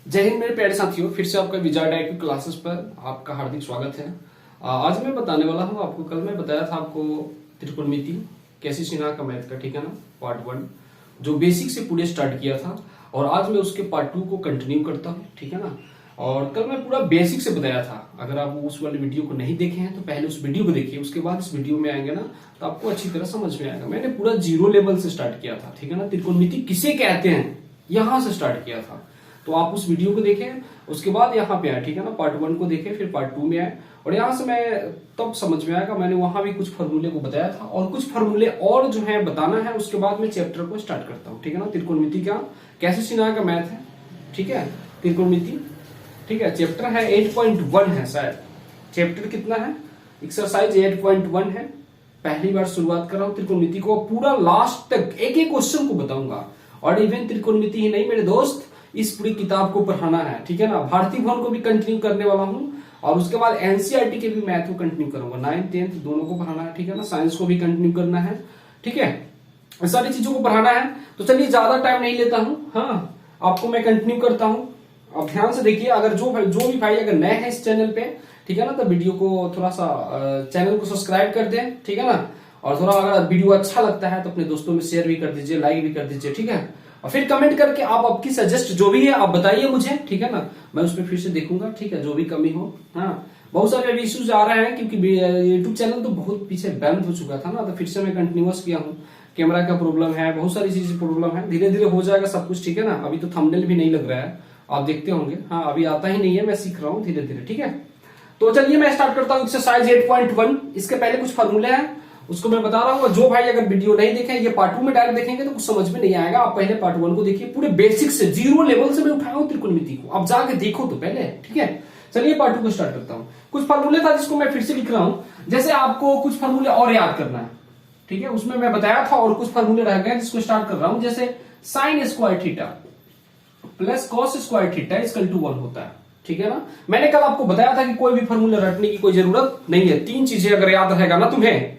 जय हिंद मेरे प्यारे साथियों, फिर से आपका विजय डाइक की क्लासेस पर आपका हार्दिक स्वागत है। आज मैं बताने वाला हूं आपको, कल मैं बताया था आपको त्रिकोणमिति कैसी सीना का मैथ का, ठीक है ना, पार्ट 1 जो बेसिक से पूरे स्टार्ट किया था, और आज मैं उसके पार्ट 2 को कंटिन्यू करता हूं, ठीक है ना। और कल मैं पूरा बेसिक से बताया था। अगर आप उस वाले वीडियो को नहीं देखे हैं तो पहले उस वीडियो को देखिए, उसके बाद इस वीडियो में आएंगे ना तो आपको अच्छी तरह समझ में आएगा। मैंने पूरा जीरो लेवल से स्टार्ट किया था, ठीक है ना। त्रिकोणमिति किसे कहते हैं यहां से स्टार्ट किया था, तो आप उस वीडियो को देखें, उसके बाद यहाँ पे आए, ठीक है ना। पार्ट 1 को देखें, फिर पार्ट 2 में आए, और यहाँ से मैं तब समझ में आएगा। मैंने वहां भी कुछ फॉर्मूले को बताया था, और कुछ फॉर्मूले और जो है बताना है, उसके बाद मैं चैप्टर को स्टार्ट करता हूँ, ठीक है ना। त्रिकोणमिति का कैसे सीना का मैथ है, ठीक है, त्रिकोणमिति, ठीक है। चैप्टर है 8.1 है शायद। चैप्टर कितना है? एक्सरसाइज 8.1 है। पहली बार शुरुआत कर रहा हूँ त्रिकोणमिति को, पूरा लास्ट तक एक एक क्वेश्चन को बताऊंगा। और इवन त्रिकोणमिति ही नहीं मेरे दोस्त, इस पूरी किताब को पढ़ाना है, ठीक है ना। भारतीय भवन को भी कंटिन्यू करने वाला हूं, और उसके बाद एनसीईआरटी के भी मैथ को कंटिन्यू करूंगा। 9th 10th दोनों को पढ़ाना है, ठीक है ना। साइंस को भी कंटिन्यू करना है, ठीक है। इस सारी चीजों को पढ़ाना है। तो चलिए ज्यादा टाइम नहीं लेता हूं, हाँ, आपको मैं कंटिन्यू करता हूं। अब ध्यान से देखिए, अगर जो भी भाई अगर नए हैं इस चैनल पे, ठीक है ना, तो वीडियो को थोड़ा सा चैनल को सब्सक्राइब कर दें, ठीक है ना। और थोड़ा अगर वीडियो अच्छा लगता है तो अपने दोस्तों में शेयर भी कर दीजिए, लाइक भी कर दीजिए, ठीक है। और फिर कमेंट करके आप आपकी सजेस्ट जो भी है आप बताइए मुझे, ठीक है ना। मैं उस पर फिर से देखूंगा, ठीक है, जो भी कमी हो। हाँ, बहुत सारे इश्यूज आ रहे हैं क्योंकि यूट्यूब चैनल तो बहुत पीछे बैन हो चुका था ना, तो फिर से मैं कंटिन्यूअस किया हूँ। कैमरा का प्रॉब्लम है, बहुत सारी चीजें प्रॉब्लम है, धीरे धीरे हो जाएगा सब कुछ, ठीक है ना। अभी तो थंबनेल भी नहीं लग रहा है, आप देखते होंगे। हाँ, अभी आता ही नहीं है, मैं सीख रहा हूँ धीरे धीरे, ठीक है। तो चलिए मैं स्टार्ट करता हूँ एक्सरसाइज 8.1। इसके पहले कुछ फॉर्मूले हैं, उसको मैं बता रहा हूँ। जो भाई अगर वीडियो नहीं देखे, ये पार्ट 2 में डायरेक्ट देखेंगे तो कुछ समझ में नहीं आएगा। आप पहले पार्ट 1 को देखिए, पूरे बेसिक से जीरो लेवल से मैं उठाया हूँ त्रिकोणमिति को, आप जाके देखो तो पहले, ठीक है। चलिए पार्ट 2 को स्टार्ट करता हूँ। कुछ फॉर्मूले था जिसको मैं फिर से लिख रहा हूँ, जैसे आपको कुछ फॉर्मूले और याद करना है, ठीक है। उसमें मैं बताया था, और कुछ फॉर्मूले रह गए जिसको स्टार्ट कर रहा हूँ। जैसे sine square theta plus cos square theta equal to 1 होता है, ठीक है ना। मैंने कल आपको बताया था कि कोई भी फॉर्मूला रटने की कोई जरूरत नहीं है। 3 चीजें अगर याद रहेगा ना तुम्हें,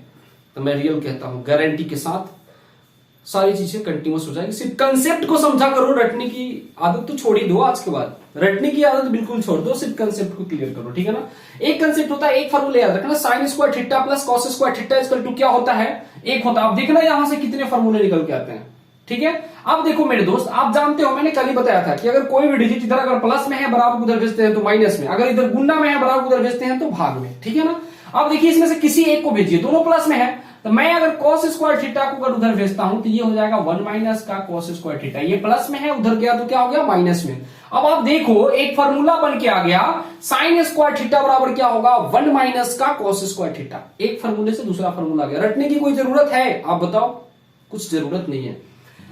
तो मैं रियल कहता हूं, गारंटी के साथ सारी चीजें कंटिन्यूअस हो जाएगी। सिर्फ कंसेप्ट को समझा करो, रटने की आदत तो छोड़ ही दो। आज के बाद रटने की आदत बिल्कुल छोड़ दो, सिर्फ कंसेप्ट को क्लियर करो, ठीक है ना। एक कंसेप्ट होता है, एक फॉर्मूला याद रखना, sine square theta plus cos square theta equal to क्या होता है? 1 होता है। अब देखना यहां से कितने फॉर्मूले निकल के आते हैं, ठीक है। अब देखो मेरे दोस्त, आप जानते हो मैंने कल ही बताया था कि अगर कोई भी डिजिट इधर अगर प्लस में है बराबर उधर भेजते हैं तो माइनस में, अगर इधर गुना में है बराबर उधर भेजते हैं तो भाग में, ठीक है ना। अब देखिए इसमें से किसी एक को भेजिए, दोनों प्लस में है, तो मैं अगर cos स्क्वायर थीटा को अगर उधर भेजता हूं तो ये हो जाएगा 1 माइनस का cos स्क्वायर थीटा। ये प्लस में है, उधर गया तो क्या हो गया? माइनस में। अब आप देखो एक फार्मूला बन के आ गया, साइन स्क्वायर थीटा बराबर क्या होगा? 1 माइनस का cos स्क्वायर थीटा। एक फार्मूले से दूसरा फार्मूला आ गया। रटने की कोई जरूरत है? आप बताओ, कुछ जरूरत नहीं है।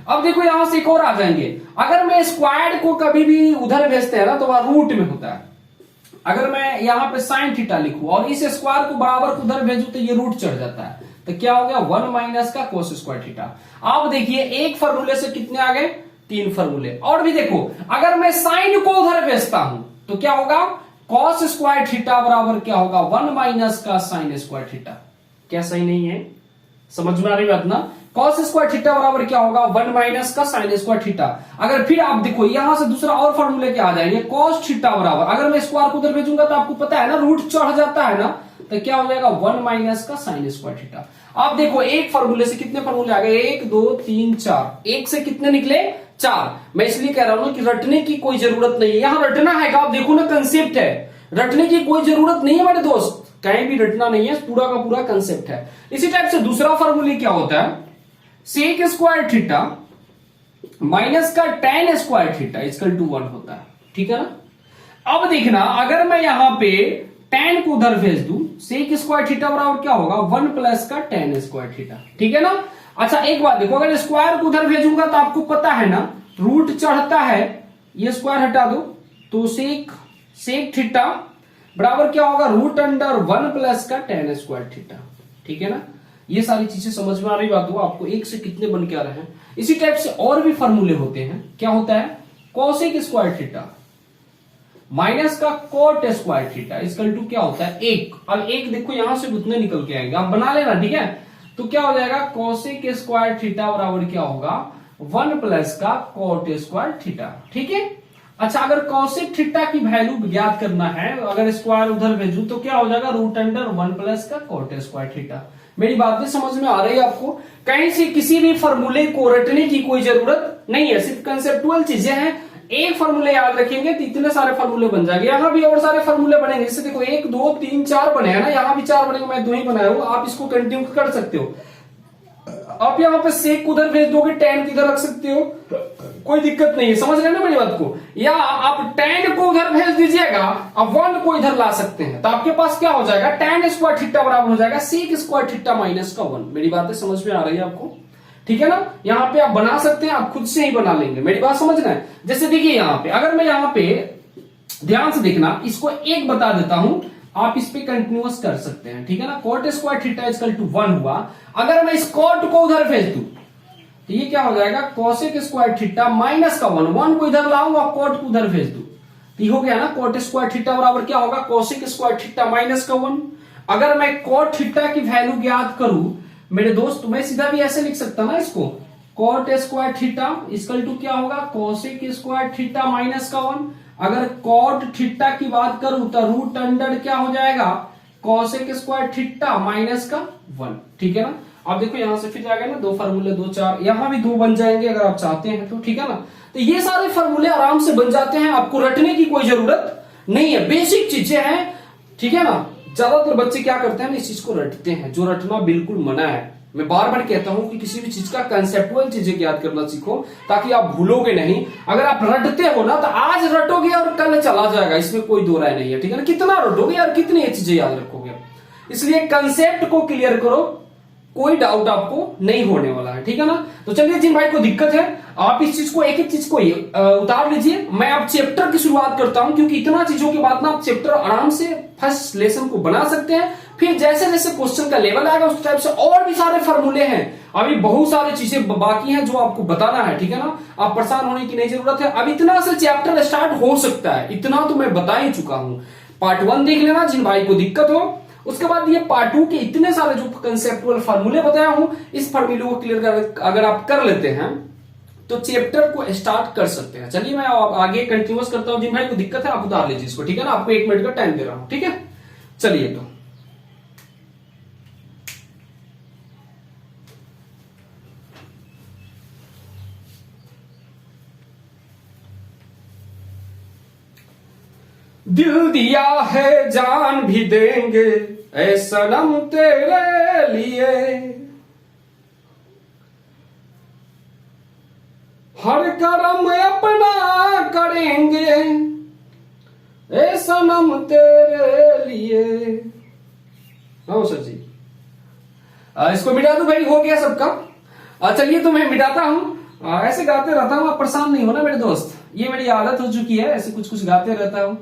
अब देखो यहां से एक और आ जाएंगे, अगर मैं स्क्वायर को कभी भी उधर भेजते हैं ना तो वह रूट में होता है। अगर मैं यहां पे साइन थीटा लिखूं और इस स्क्वायर को बराबर उधर भेजूं तो ये रूट चढ़ जाता है, तो क्या हो गया? 1 माइनस का cos स्क्वायर थीटा। अब देखिए एक फार्मूले से कितने आ गए? 3 फार्मूले। और भी देखो, अगर मैं साइन को उधर भेजता हूं तो क्या होगा? cos स्क्वायर थीटा बराबर क्या होगा? 1 माइनस का साइन स्क्वायर थीटा। क्या सही नहीं है? समझ में आ रही बात ना? cos स्क्वायर थीटा बराबर क्या होगा? 1 माइनस का साइन स्क्वायर थीटा। अगर फिर आप देखो यहां से दूसरा और फॉर्मूले क्या आ जाएंगे? cos थीटा बराबर, अगर मैं स्क्वायर को उधर भेजूंगा तो आपको पता है ना रूट चढ़ जाता है ना, तो क्या हो जाएगा? 1 माइनस का साइन स्क्वायर थीटा। आप देखो एक फॉर्मूले से कितने फॉर्मूले आ गए? 1 2 3 4। एक से कितने निकले? 4। मैं इसलिए कह रहा हूं कि रटने की कोई जरूरत नहीं है। यहां रटना है आप देखो ना, कंसेप्ट है, रटने की कोई जरूरत नहीं है मेरे दोस्त, कहीं भी रटना नहीं है, पूरा का पूरा कंसेप्ट है। इसी टाइप से दूसरा फॉर्मूले क्या होता है? सेक स्क्वायर थीटा माइनस का tan square theta equal to 1 होता है, ठीक है ना। अब देखना, अगर मैं यहां पे tan को उधर भेज दूं, सेक स्क्वायर थीटा बराबर क्या होगा? 1 प्लस का tan स्क्वायर थीटा, ठीक है ना। अच्छा एक बात देखो, अगर स्क्वायर को उधर भेजूंगा तो आपको पता है ना रूट चढ़ता है, ये स्क्वायर हटा दो तो सेक थीटा बराबर क्या होगा? रूट अंडर 1 प्लस का tan स्क्वायर थीटा, ठीक है ना। ये सारी चीजें समझ में आ रही बात हो आपको? एक से कितने बन के आ रहे हैं। इसी टाइप से और भी फॉर्मूले होते हैं। क्या होता है? cosec स्क्वायर थीटा माइनस का cot square theta equal to क्या होता है? 1। अब एक देखो यहां से उतने निकल के आएंगे, आप बना लेना, ठीक है। तो क्या हो जाएगा? cosec स्क्वायर थीटा बराबर क्या होगा? 1 प्लस का cot स्क्वायर थीटा, ठीक है। अच्छा, अगर कॉसेक थीटा की वैल्यू ज्ञात करना है, अगर स्क्वायर उधर भेजू तो क्या हो जाएगा, रूट अंडर 1 प्लस का कॉट स्क्वायर थीटा। मेरी बातें समझ में आ रही है आपको? कहीं से किसी भी फॉर्मूले को रटने की कोई जरूरत नहीं है, सिर्फ कंसेप्टुअल चीजें हैं। एक फॉर्मूले याद रखेंगे तो इतने सारे फॉर्मूले बन जाएंगे। यहाँ भी और सारे फॉर्मूले बनेंगे, जैसे देखो 1 2 3 4 बने हैं ना, यहाँ भी 4 बनेंगे, मैं 2 ही बनाया हूं, आप इसको कंटिन्यू कर सकते हो। आप यहाँ पे सेक उधर भेज दोगे, टैन किधर रख सकते हो, कोई दिक्कत नहीं है, समझ रहे हैं ना मेरी बात को। या आप टैन को उधर भेज दीजिएगा, अब 1 को इधर ला सकते हैं, तो आपके पास क्या हो जाएगा, टैन स्क्वायर थीटा बराबर हो जाएगा सेक स्क्वायर थीटा माइनस का 1। मेरी बातें समझ में आ रही है आपको? ठीक है ना, यहाँ पे आप बना सकते हैं, आप खुद से ही बना लेंगे, मेरी बात समझ रहे हैं। जैसे देखिए यहाँ पे, अगर मैं यहाँ पे ध्यान से देखना, इसको 1 बता देता हूं, आप इस पे कंटिन्यूअस कर सकते हैं, ठीक है ना। Cot square theta equal to 1 हुआ। अगर मैं इस कॉट को उधर भेज दूं तो ये क्या हो जाएगा, कोसेक स्क्वायर थीटा माइनस का 1। 1 को इधर लाऊं और कॉट को उधर भेज दूं तो ये हो गया ना, कॉट स्क्वायर थीटा बराबर क्या होगा, कोसेक स्क्वायर थीटा माइनस का 1। अगर मैं कॉट थीटा की वैल्यू ज्ञात करूं मेरे दोस्त, मैं सीधा भी ऐसे लिख सकता ना इसको, cot square theta equal to क्या होगा, कोसेक स्क्वायर थीटा माइनस का 1। अगर कॉट थीटा की बात करूं तो रूट अंडर क्या हो जाएगा, कोसेक स्क्वायर थीटा माइनस का 1। ठीक है ना। अब देखो यहां से फिर जाएगा ना, 2 फार्मूले 2 4, यहां भी 2 बन जाएंगे अगर आप चाहते हैं तो, ठीक है ना। तो ये सारे फार्मूले आराम से बन जाते हैं, आपको रटने की कोई जरूरत नहीं है, बेसिक चीजें हैं, ठीक है ना। ज्यादातर बच्चे क्या करते हैं ना, इस चीज को रटते हैं, जो रटना बिल्कुल मना है। मैं बार बार कहता हूं कि किसी भी चीज का कंसेप्चुअल चीजें याद करना सीखो, ताकि आप भूलोगे नहीं। अगर आप रटते हो ना तो आज रटोगे और कल चला जाएगा, इसमें कोई दो राय नहीं है, ठीक है ना। कितना रटोगे यार, कितनी चीजें याद रखोगे, इसलिए कंसेप्ट को क्लियर करो, कोई डाउट आपको नहीं होने वाला है, ठीक है ना। तो चलिए, जिन भाई को दिक्कत है आप इस चीज को, एक एक चीज को उतार लीजिए। मैं अब चैप्टर की शुरुआत करता हूं, क्योंकि इतना चीजों के बाद ना आप चैप्टर आराम से फर्स्ट लेसन को बना सकते हैं। फिर जैसे जैसे क्वेश्चन का लेवल आएगा उस टाइप से और भी सारे फॉर्मूले हैं, अभी बहुत सारी चीजें बाकी हैं जो आपको बताना है, ठीक है ना। आप परेशान होने की नहीं जरूरत है, अब इतना से चैप्टर स्टार्ट हो सकता है, इतना तो मैं बता ही चुका हूं। पार्ट 1 देख लेना जिन भाई को दिक्कत हो, उसके बाद ये पार्ट 2 के इतने सारे जो कंसेप्चुअल फार्मूले बताया हूं, इस फार्मूले को क्लियर अगर आप कर लेते हैं तो चैप्टर को स्टार्ट कर सकते हैं। चलिए मैं आगे कंटिन्यूअस करता हूं, जिन भाई को दिक्कत है आप उतार लीजिए इसको, ठीक है ना। आपको 1 मिनट का टाइम दे रहा हूं, ठीक है। चलिए तो दिल दिया है जान भी देंगे ऐ सनम तेरे लिए, हर करम अपना करेंगे ऐ सनम तेरे लिए। हाँ सर जी, इसको मिटा दो भाई, हो गया सबका। चलिए तो मैं मिटाता हूं, ऐसे गाते रहता हूं, आप परेशान नहीं होना मेरे दोस्त, ये मेरी आदत हो चुकी है, ऐसे कुछ कुछ गाते रहता हूं।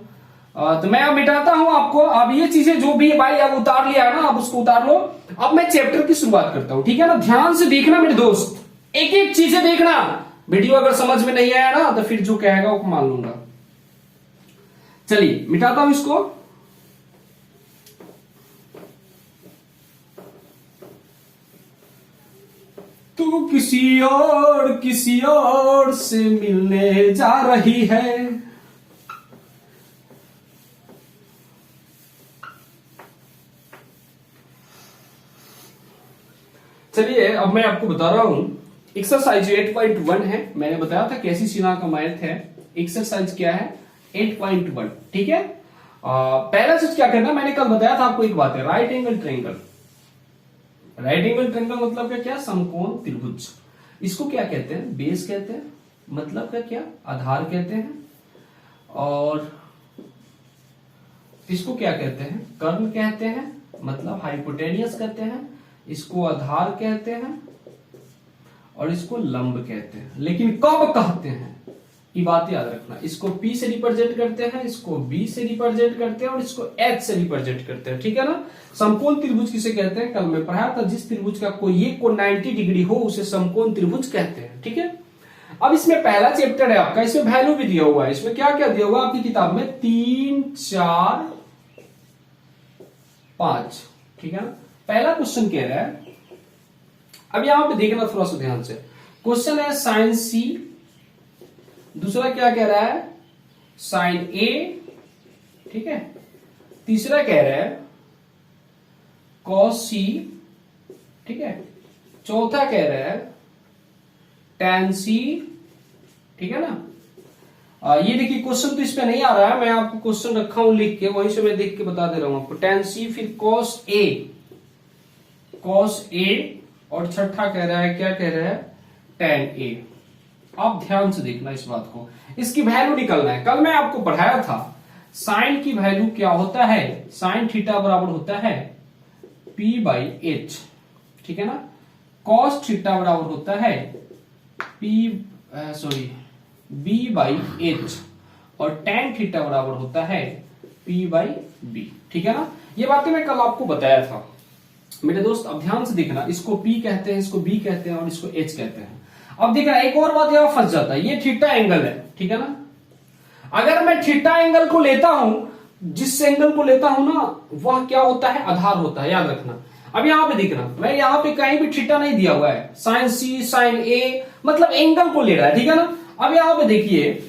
तो मैं अब मिटाता हूं आपको। अब ये चीजें जो भी भाई अब उतार लिया ना, अब उसको उतार लो। अब मैं चैप्टर की शुरुआत करता हूं, ठीक है ना। ध्यान से देखना मेरे दोस्त, एक एक चीजें देखना। वीडियो अगर समझ में नहीं आया ना तो फिर जो कहेगा वो मान लूंगा। चलिए मिटाता हूं इसको। तू किसी और से मिलने जा रही है, चलिए अब मैं आपको बता रहा हूं। एक्सरसाइज 8.1 है, मैंने बताया था कैसी सीना का मैथ है। एक्सरसाइज क्या है, 8.1, ठीक है। पहला चीज क्या करना, मैंने कल बताया था आपको एक बात है, right angle triangle. Right angle triangle मतलब क्या, समकोण त्रिभुज। इसको क्या कहते हैं, बेस कहते हैं, मतलब क्या, आधार कहते हैं। और इसको क्या कहते हैं, कर्ण कहते हैं, मतलब हाइपोटेनियस कहते हैं। इसको आधार कहते हैं और इसको लंब कहते हैं। लेकिन कब कहते हैं ये बात याद रखना। इसको P से रिप्रेजेंट करते हैं, इसको B से रिप्रेजेंट करते हैं और इसको H से रिप्रेजेंट करते हैं, ठीक है ना। समकोण त्रिभुज किसे कहते हैं, कल मैं पढ़ाया था, जिस त्रिभुज का कोई एक कोण 90 डिग्री हो उसे समकोण त्रिभुज कहते हैं, ठीक है। अब इसमें पहला चैप्टर है आपका, इसमें वैल्यू भी दिया हुआ है। इसमें क्या क्या दिया हुआ है आपकी किताब में, 3 4 5, ठीक है ना। पहला क्वेश्चन कह रहा है, अब यहां पे देखना थोड़ा सा ध्यान से, क्वेश्चन है साइन सी। दूसरा क्या कह रहा है, साइन ए, ठीक है। तीसरा कह रहा है कॉस सी, ठीक है। चौथा कह रहा है tan सी, ठीक है ना। ये देखिए क्वेश्चन तो इस पे नहीं आ रहा है, मैं आपको क्वेश्चन रखा हूं लिख के, वहीं से मैं देख के बता दे रहा हूं आपको। tan सी, फिर cos a, और छठा कह रहा है, क्या कह रहा है, tan a। आप ध्यान से देखना इस बात को, इसकी वैल्यू निकलना है। कल मैं आपको पढ़ाया था साइन की वैल्यू क्या होता है, साइन थीटा बराबर होता है p/h, ठीक है ना। cos थीटा बराबर होता है b/h, और tan थीटा बराबर होता है p/b, ठीक है ना। ये बातें मैं कल आपको बताया था मेरे दोस्त। अब ध्यान से देखना, इसको p कहते हैं, इसको b कहते हैं, और इसको h कहते हैं। अब देखना एक और बात यहां फंस जाता है, ये थीटा एंगल है, ठीक है ना। अगर मैं थीटा एंगल को लेता हूं, जिस एंगल को लेता हूं ना, वह क्या होता है, आधार होता है, याद रखना। अब यहां पे देखना, मैं यहां पे कहीं भी थीटा नहीं दिया हुआ है, साइन सी, साइन ए, मतलब एंगल को ले रहा है, ठीक है ना। अब यहां पे देखिए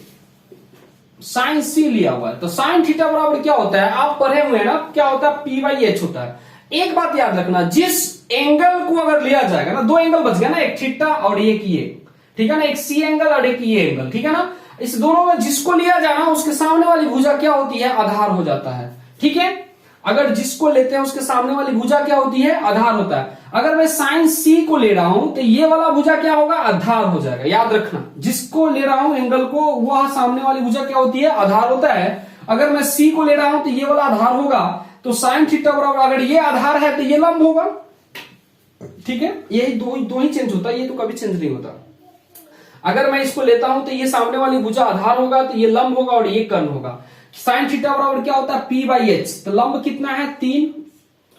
साइन सी लिया हुआ है, तो साइन थीटा बराबर क्या होता है, आप पढ़े हुए हैं ना, क्या होता है, p/h होता है। एक बात याद रखना, जिस एंगल को अगर लिया जाएगा ना, दो एंगल बच गया ना, एक थीटा और एक ये, ठीक है ना, एक सी एंगल और एक ये एंगल, ठीक है ना। इस दोनों में जिसको लिया जाए ना, उसके सामने वाली भुजा क्या होती है, आधार हो जाता है, ठीक है। अगर जिसको लेते हैं उसके सामने वाली भुजा क्या होती है, आधार होता है। अगर मैं साइन सी को ले रहा हूं तो ये वाला भुजा क्या होगा, आधार हो जाएगा, याद रखना। जिसको ले रहा हूं एंगल को, वह सामने वाली भुजा क्या होती है, आधार होता है। अगर मैं सी को ले रहा हूं तो ये वाला आधार होगा, तो साइन थीटा बराबर, अगर ये आधार है तो ये लंब होगा, ठीक है। यही दो ही चेंज होता है, ये तो कभी चेंज नहीं होता। अगर मैं इसको लेता हूं तो ये सामने वाली भुजा आधार होगा, तो ये लंब होगा, और ये कर्ण होगा। साइन थीटा बराबर क्या होता है, p/h, तो लंब कितना है, 3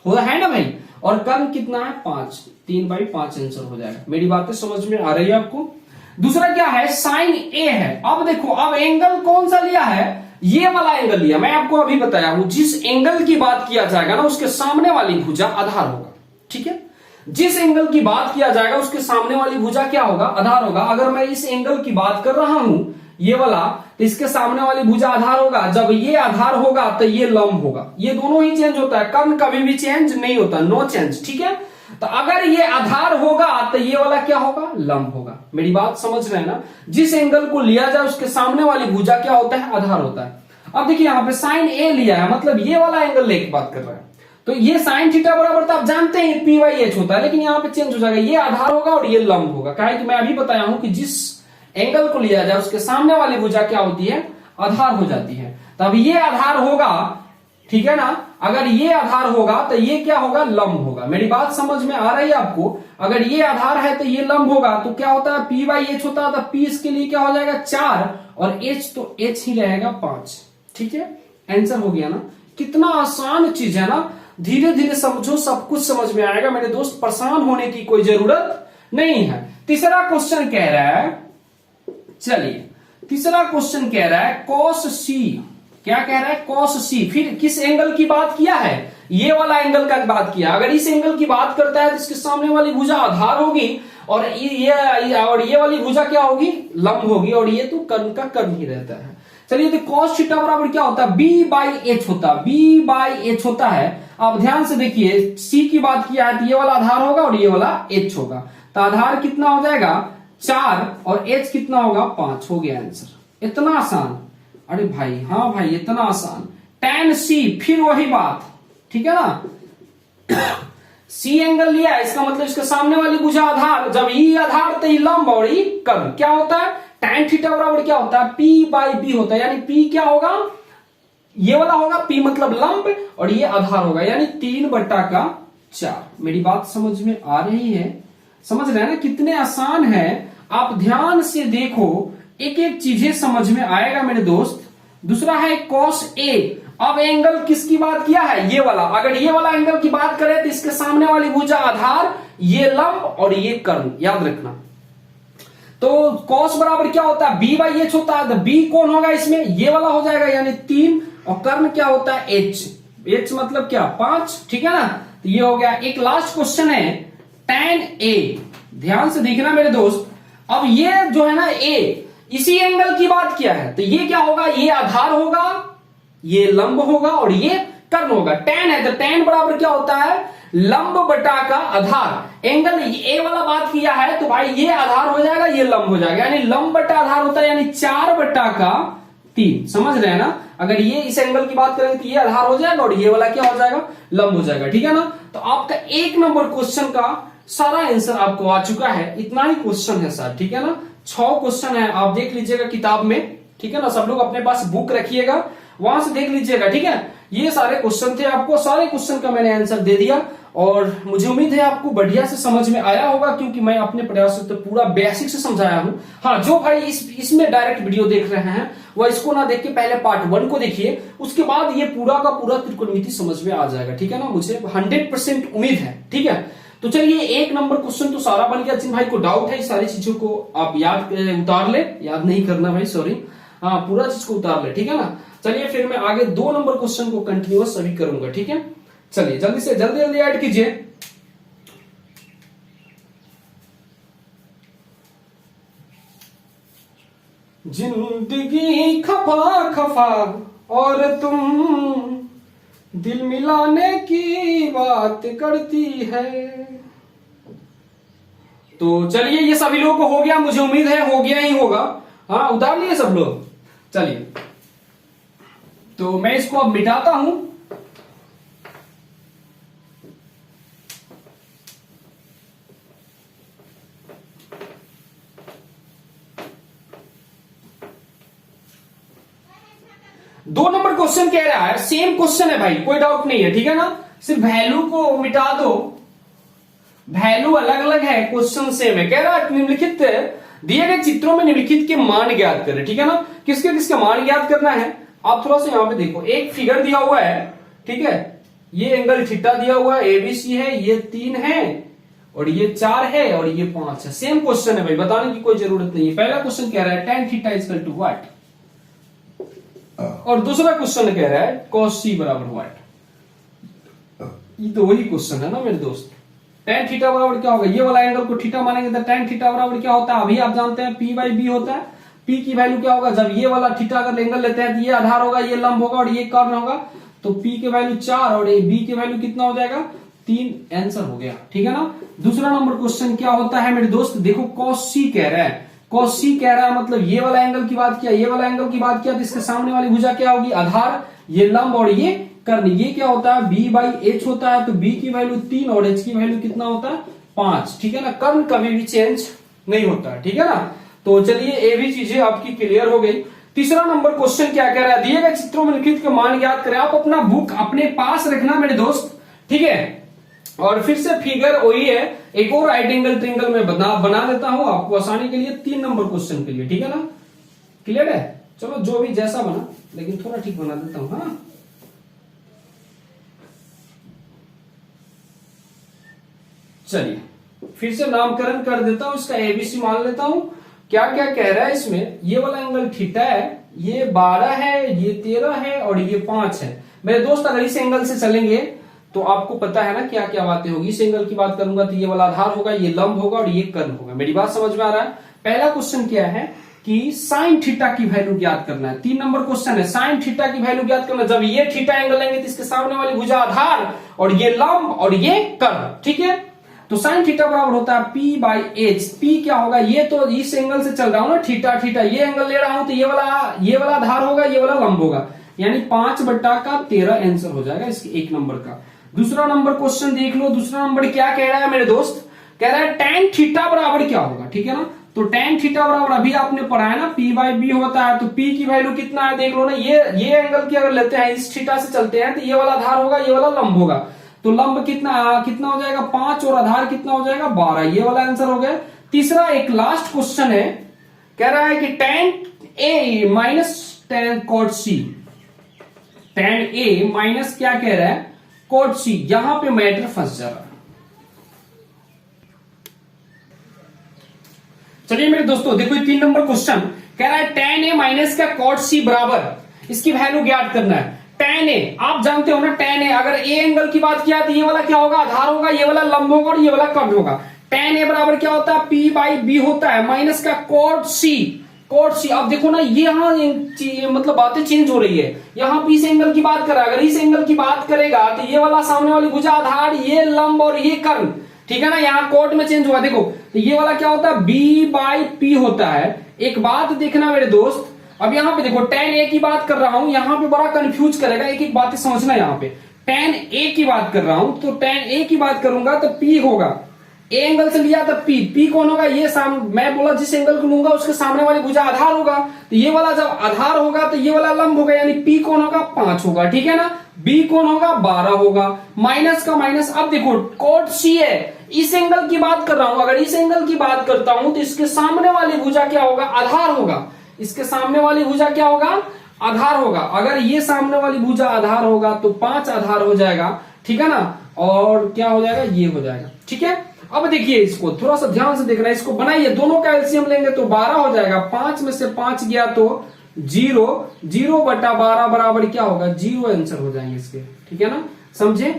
होता है ना भाई, और कर्ण कितना है, 5, 3/5 आंसर हो जाएगा। मेरी बातें समझ में आ रही है आपको। दूसरा क्या है, साइन ए है। अब देखो, अब एंगल कौन सा लिया है, ये वाला एंगल लिया। मैं आपको अभी बताया हूं, जिस एंगल की बात किया जाएगा ना, उसके सामने वाली भुजा आधार होगा, ठीक है। जिस एंगल की बात किया जाएगा उसके सामने वाली भुजा क्या होगा, आधार होगा। अगर मैं इस एंगल की बात कर रहा हूं, ये वाला, तो इसके सामने वाली भुजा आधार होगा। जब ये आधार होगा तो ये लंब होगा। ये दोनों ही चेंज होता है, कर्ण कभी भी चेंज नहीं होता, नो चेंज, ठीक है। तो अगर ये आधार होगा तो ये वाला क्या होगा, लंब होगा। मेरी बात समझ रहे हैं ना। जिस एंगल को लिया जाए उसके सामने वाली भुजा क्या होता है, आधार होता है। अब देखिए यहाँ पे साइन ए लिया है, मतलब ये वाला एंगल लेके बात कर रहा है। तो ये साइन थीटा बराबर तो आप जानते हैं p/h होता है, लेकिन यहाँ पे चेंज हो जाएगा, ये आधार होगा और ये लंब होगा। क्या है कि मैं अभी बताया हूं कि जिस एंगल को लिया जाए उसके सामने वाली भुजा क्या होती है, आधार हो जाती है। तब ये आधार होगा, ठीक है ना। अगर ये आधार होगा तो ये क्या होगा, लंब होगा। मेरी बात समझ में आ रही है आपको। अगर ये आधार है तो ये लंब होगा, तो क्या होता है, p/h होता है। तो p इसके लिए क्या हो जाएगा, 4, और h तो h ही रहेगा 5, ठीक है। आंसर हो गया ना। कितना आसान चीज है ना। धीरे धीरे समझो, सब कुछ समझ में आएगा मेरे दोस्त। परेशान होने की कोई जरूरत नहीं है। तीसरा क्वेश्चन कह रहा है, चलिए तीसरा क्वेश्चन कह रहा है cos c। क्या कह रहा है, cos c। फिर किस एंगल की बात किया है, ये वाला एंगल का बात किया। अगर इस एंगल की बात करता है तो इसके सामने वाली भुजा आधार होगी, और ये वाली भुजा क्या होगी, लंब होगी, और ये तो कर्ण का कर्ण ही रहता है। चलिए, तो cos थीटा बराबर क्या होता है, b/h होता है, b/h होता है। आप ध्यान से देखिए, c की बात किया है तो ये वाला आधार होगा और ये वाला h होगा। तो आधार कितना हो जाएगा, 4, और h कितना होगा, 5। हो गया आंसर। इतना आसान, अरे भाई, हाँ भाई इतना आसान। tan c, फिर वही बात, ठीक है ना। c एंगल लिया है, इसका मतलब इसके सामने वाली भुजा आधार। जब ये आधार तो ये लंब और ये कर्ण। क्या होता है, tan थीटा बराबर क्या होता है, p/b होता है। यानी p क्या होगा, ये वाला होगा, p मतलब लंब, और ये आधार होगा, यानी 3/4। मेरी बात समझ में आ रही है, समझ रहे हैं ना कितने आसान है। आप ध्यान से देखो, एक एक चीजें समझ में आएगा मेरे दोस्त। दूसरा है cos a। अब एंगल किसकी बात किया है, ये वाला। अगर ये वाला एंगल की बात करें तो इसके सामने वाली भुजा आधार, ये लंब और ये कर्ण, याद रखना। तो cos बराबर क्या होता है, b/h होता है। तो b कौन होगा इसमें, ये वाला हो जाएगा, यानी 3, और कर्ण क्या होता है, h मतलब क्या, 5, ठीक है ना। तो ये हो गया। एक लास्ट क्वेश्चन है tan a। ध्यान से देखना मेरे दोस्त। अब ये जो है ना a, इसी एंगल की बात किया है, तो ये क्या होगा, ये आधार होगा, ये लंब होगा और ये कर्ण होगा। tan है तो tan बराबर क्या होता है, लंब बटा का आधार। एंगल ए वाला बात किया है तो भाई ये आधार हो जाएगा, ये लंब हो जाएगा, यानी लंब बटा आधार होता है, यानी 4 बटा का 3। समझ रहे हैं ना, अगर ये इस एंगल की बात करेंगे तो ये आधार हो जाएगा और ये वाला क्या हो जाएगा, लंब हो जाएगा। ठीक है ना, तो आपका 1 नंबर क्वेश्चन का सारा आंसर आपको आ चुका है। इतना ही क्वेश्चन है सर, ठीक है ना, 6 क्वेश्चन है, आप देख लीजिएगा किताब में। ठीक है ना, सब लोग अपने पास बुक रखिएगा, वहां से देख लीजिएगा। ठीक है, ये सारे क्वेश्चन थे, आपको सारे क्वेश्चन का मैंने आंसर दे दिया और मुझे उम्मीद है आपको बढ़िया से समझ में आया होगा, क्योंकि मैं अपने प्रयास से तो पूरा बेसिक से समझाया हूं। हाँ, जो भाई इसमें डायरेक्ट वीडियो देख रहे हैं वह इसको ना देख के पहले पार्ट 1 को देखिए, उसके बाद ये पूरा का पूरा त्रिकोणमिति समझ में आ जाएगा। ठीक है ना, मुझे 100% उम्मीद है। ठीक है, तो चलिए 1 नंबर क्वेश्चन तो सारा बन गया। जिन भाई को डाउट है, सारी चीजों को आप याद उतार ले, याद नहीं करना भाई, सॉरी, हाँ पूरा चीज को उतार ले। ठीक है ना, चलिए फिर मैं आगे 2 नंबर क्वेश्चन को कंटिन्यूअस अभी करूंगा। ठीक है, चलिए जल्दी से जल्दी ऐड कीजिए। जिंदगी खफा खफा और तुम दिल मिलाने की बात करती है। तो चलिए, ये सभी लोगों को हो गया, मुझे उम्मीद है हो गया ही होगा। हाँ, उतार लिए सब लोग। चलिए, तो मैं इसको अब मिटाता हूं। दो नंबर क्वेश्चन कह रहा है, सेम क्वेश्चन है भाई, कोई डाउट नहीं है। ठीक है ना, सिर्फ वैल्यू को मिटा दो, वैल्यू अलग अलग है, क्वेश्चन सेम है। कह रहा है निम्नलिखित दिए गए चित्रों में निम्नलिखित के मान ज्ञात करें। ठीक है ना, किसके किसके मान ज्ञात करना है, आप थोड़ा सा यहां पे देखो, एक फिगर दिया हुआ है। ठीक है, ये एंगल थीटा दिया हुआ है, एबीसी है, ये 3 है और ये 4 है और ये 5 है। सेम क्वेश्चन है भाई, बताने की कोई जरूरत नहीं है। पहला क्वेश्चन कह रहा है tan theta equal to what, और दूसरा क्वेश्चन कह रहा है cos c बराबर व्हाट। ये तो वही क्वेश्चन है ना मेरे दोस्त। tan थीटा बराबर क्या होगा, ये वाला एंगल को थीटा मानेंगे तो tan थीटा बराबर क्या होता है, अभी आप जानते हैं p बाई बी होता है। p की वैल्यू क्या होगा, जब ये वाला थीटा अगर एंगल लेते हैं तो ये आधार होगा, ये लंब होगा और ये कर्ण होगा, तो p की वैल्यू 4 और b की वैल्यू कितना हो जाएगा, 3। आंसर हो गया। ठीक है ना, दूसरा नंबर क्वेश्चन क्या होता है मेरे दोस्त, देखो cos c कह रहा है, cos c कह रहा है मतलब ये वाला एंगल की बात किया, ये वाला एंगल की बात किया, तो इसके सामने वाली भुजा क्या होगी, आधार, ये लंब और ये कर्ण। ये क्या होता है, b बाई एच होता है, तो b की वैल्यू 3 और h की वैल्यू कितना होता है, 5। ठीक है ना, कर्ण कभी भी चेंज नहीं होता है। ठीक है ना, तो चलिए ये भी चीजें आपकी क्लियर हो गई। तीसरा नंबर क्वेश्चन क्या कह रहा है, दिए गए चित्रों में निम्नलिखित के मान ज्ञात करें। आप अपना बुक अपने पास रखना मेरे दोस्त। ठीक है, और फिर से फिगर वही है, एक और राइट एंगल ट्रायंगल में बना देता हूं आपको आसानी के लिए 3 नंबर क्वेश्चन के लिए। ठीक है ना, क्लियर है, चलो जो भी जैसा बना, लेकिन थोड़ा ठीक बना देता हूं। हाँ, चलिए फिर से नामकरण कर देता हूं, इसका एबीसी मान लेता हूं। क्या क्या कह रहा है इसमें, ये वाला एंगल थीटा है, ये 12 है, ये 13 है और ये 5 है। मेरे दोस्त अगर इस एंगल से चलेंगे तो आपको पता है ना क्या क्या बातें होगी। इस एंगल की बात करूंगा तो ये वाला आधार होगा, ये लंब होगा और ये कर्ण होगा। मेरी बात समझ में आ रहा है। पहला क्वेश्चन क्या है कि साइन थीटा की वैल्यू ज्ञात करना है। 3 नंबर क्वेश्चन है, साइन थीटा की वैल्यू ज्ञात करना। जब ये थीटा एंगल लेंगे तो इसके सामने वाली भुजा आधार और ये लंब और ये कर्ण। ठीक है, तो साइन थीटा बराबर होता है p बाई एच। p क्या होगा, ये तो इस एंगल से चल रहा हूं ना, थीटा थीटा, ये एंगल ले रहा हूं तो ये वाला आधार होगा, ये वाला लंब होगा, यानी 5 बट्टा का 13 आंसर हो जाएगा इसके 1 नंबर का। दूसरा नंबर क्वेश्चन देख लो, दूसरा नंबर क्या कह रहा है मेरे दोस्त, कह रहा है tan थीटा बराबर क्या होगा। ठीक है ना, तो tan थीटा बराबर अभी आपने पढ़ा है ना, p बाई बी होता है, तो p की वैल्यू कितना है देख लो ना। ये एंगल की अगर लेते हैं, इस थीटा से चलते हैं तो ये वाला आधार होगा, ये वाला लंब होगा, तो लंब कितना हो जाएगा 5 और आधार कितना हो जाएगा 12। ये वाला आंसर हो गया। तीसरा एक लास्ट क्वेश्चन है, कह रहा है कि tan a minus tan cot c, tan a minus क्या कह रहा है cot c, यहां पे मैटर फंस जा रहा है। चलिए मेरे दोस्तों देखो, 3 नंबर क्वेश्चन कह रहा है tan a माइनस का cot c बराबर, इसकी वैल्यू ज्ञात करना है। tan a आप जानते हो ना, tan a अगर a एंगल की बात किया तो ये वाला क्या होगा, आधार होगा, ये वाला लंब होगा और ये वाला कर्ण होगा। tan a बराबर क्या होता है, p बाई बी होता है, माइनस का cot c, कॉट सी। अब देखो ना ये यहाँ मतलब बातें चेंज हो रही है। यहाँ पे इस एंगल की बात कर रहा है, अगर इस एंगल की बात करेगा तो ये वाला सामने वाली भुजा आधार, ये लंब और ये कर्ण, ठीक है ना। यहाँ कॉट में चेंज हुआ, देखो तो ये वाला क्या होता है, b/p होता है। एक बात देखना मेरे दोस्त, अब यहाँ पे देखो tan a की बात कर रहा हूं, यहाँ पे बड़ा कंफ्यूज करेगा, एक एक बातें समझना। यहाँ पे tan a की बात कर रहा हूं तो tan a की बात करूंगा तो p होगा, ए एंगल से लिया तो p कौन होगा, ये मैं बोला जिस एंगल को लूंगा उसके सामने वाली भुजा आधार होगा, तो ये वाला जब आधार होगा तो ये वाला लंब होगा, यानी p कौन होगा 5 होगा, ठीक है ना। b कौन होगा 12 होगा, माइनस का माइनस। अब देखो कॉट सी है, इस एंगल की बात कर रहा हूं, अगर इस एंगल की बात करता हूं तो इसके सामने वाली भुजा क्या होगा, आधार होगा। इसके सामने वाली भुजा क्या होगा, आधार होगा। अगर ये सामने वाली भुजा आधार होगा तो 5 आधार हो जाएगा, ठीक है ना। और क्या हो जाएगा, ये हो जाएगा, ठीक है। अब देखिए इसको थोड़ा सा ध्यान से देखना, इसको बनाइए, दोनों का एलसीएम लेंगे तो 12 हो जाएगा। 5 में से 5 गया तो 0, 0/12 बराबर क्या होगा, 0 आंसर हो जाएंगे इसके, ठीक है ना। समझे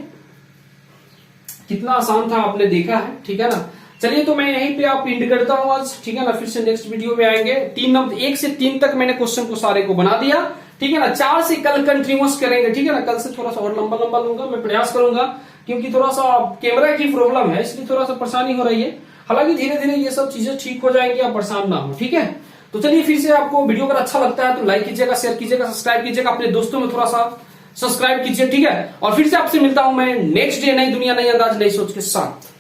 कितना आसान था, आपने देखा है, ठीक है ना। चलिए तो मैं यहीं पे आप एंड करता हूं आज, ठीक है ना। फिर से नेक्स्ट वीडियो में आएंगे। 1 से 3 तक मैंने क्वेश्चन को सारे को बना दिया, ठीक है ना। 4 से कल कंटिन्यूअस करेंगे, ठीक है ना। कल से थोड़ा सा और लंबा लंबा लूंगा, मैं प्रयास करूंगा, क्योंकि थोड़ा सा कैमरा की प्रॉब्लम है इसलिए थोड़ा सा परेशानी हो रही है। हालांकि धीरे धीरे ये सब चीजें ठीक हो जाएंगी, आप परेशान ना हो, ठीक है। तो चलिए फिर से आपको वीडियो अगर अच्छा लगता है तो लाइक कीजिएगा, शेयर कीजिएगा, सब्सक्राइब कीजिएगा, अपने दोस्तों में थोड़ा सा सब्सक्राइब कीजिए, ठीक है। और फिर से आपसे मिलता हूं मैं नेक्स्ट डे, नई दुनिया नई अंदाज नई सोच के साथ।